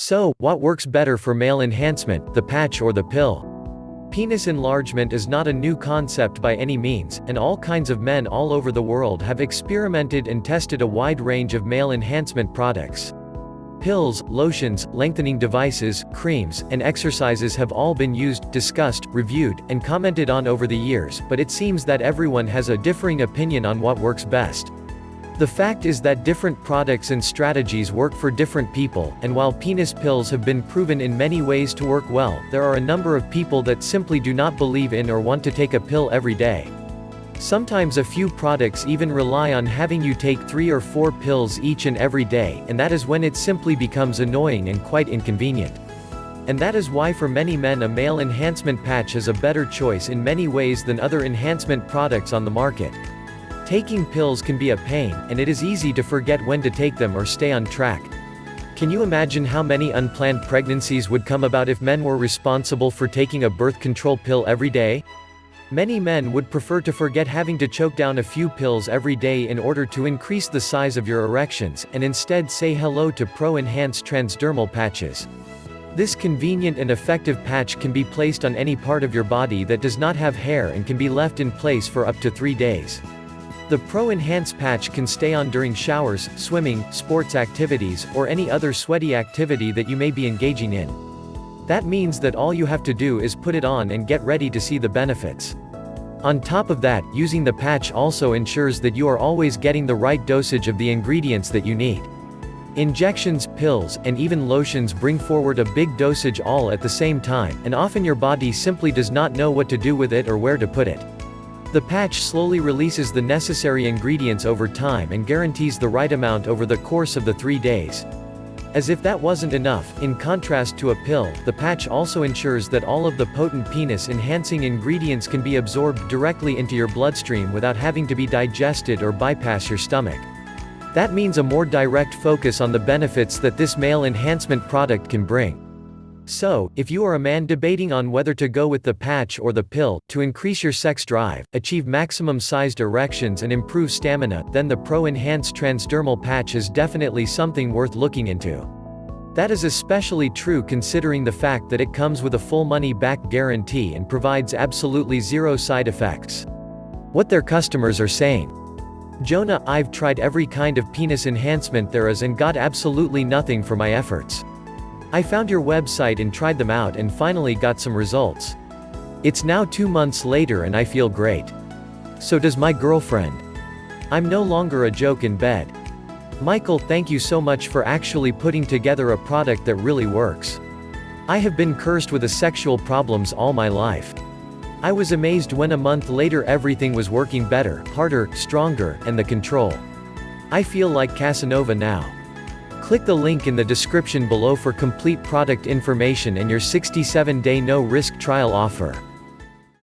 So, what works better for male enhancement, the patch or the pill? Penis enlargement is not a new concept by any means, and all kinds of men all over the world have experimented and tested a wide range of male enhancement products. Pills, lotions, lengthening devices, creams, and exercises have all been used, discussed, reviewed, and commented on over the years, but it seems that everyone has a differing opinion on what works best. The fact is that different products and strategies work for different people, and while penis pills have been proven in many ways to work well, there are a number of people that simply do not believe in or want to take a pill every day. Sometimes a few products even rely on having you take 3 or 4 pills each and every day, and that is when it simply becomes annoying and quite inconvenient. And that is why for many men a male enhancement patch is a better choice in many ways than other enhancement products on the market. Taking pills can be a pain, and it is easy to forget when to take them or stay on track. Can you imagine how many unplanned pregnancies would come about if men were responsible for taking a birth control pill every day? Many men would prefer to forget having to choke down a few pills every day in order to increase the size of your erections, and instead say hello to Pro-Enhanced transdermal patches. This convenient and effective patch can be placed on any part of your body that does not have hair and can be left in place for up to 3 days. The Pro-Enhance patch can stay on during showers, swimming, sports activities, or any other sweaty activity that you may be engaging in. That means that all you have to do is put it on and get ready to see the benefits. On top of that, using the patch also ensures that you are always getting the right dosage of the ingredients that you need. Injections, pills, and even lotions bring forward a big dosage all at the same time, and often your body simply does not know what to do with it or where to put it. The patch slowly releases the necessary ingredients over time and guarantees the right amount over the course of the 3 days. As if that wasn't enough, in contrast to a pill, the patch also ensures that all of the potent penis-enhancing ingredients can be absorbed directly into your bloodstream without having to be digested or bypass your stomach. That means a more direct focus on the benefits that this male enhancement product can bring. So, if you are a man debating on whether to go with the patch or the pill, to increase your sex drive, achieve maximum-sized erections and improve stamina, then the Pro-Enhanced transdermal patch is definitely something worth looking into. That is especially true considering the fact that it comes with a full money-back guarantee and provides absolutely zero side effects. What their customers are saying. Jonah, I've tried every kind of penis enhancement there is and got absolutely nothing for my efforts. I found your website and tried them out and finally got some results. It's now 2 months later and I feel great. So does my girlfriend. I'm no longer a joke in bed. Michael, thank you so much for actually putting together a product that really works. I have been cursed with sexual problems all my life. I was amazed when a month later everything was working better, harder, stronger, and the control. I feel like Casanova now. Click the link in the description below for complete product information and your 67-day no-risk trial offer.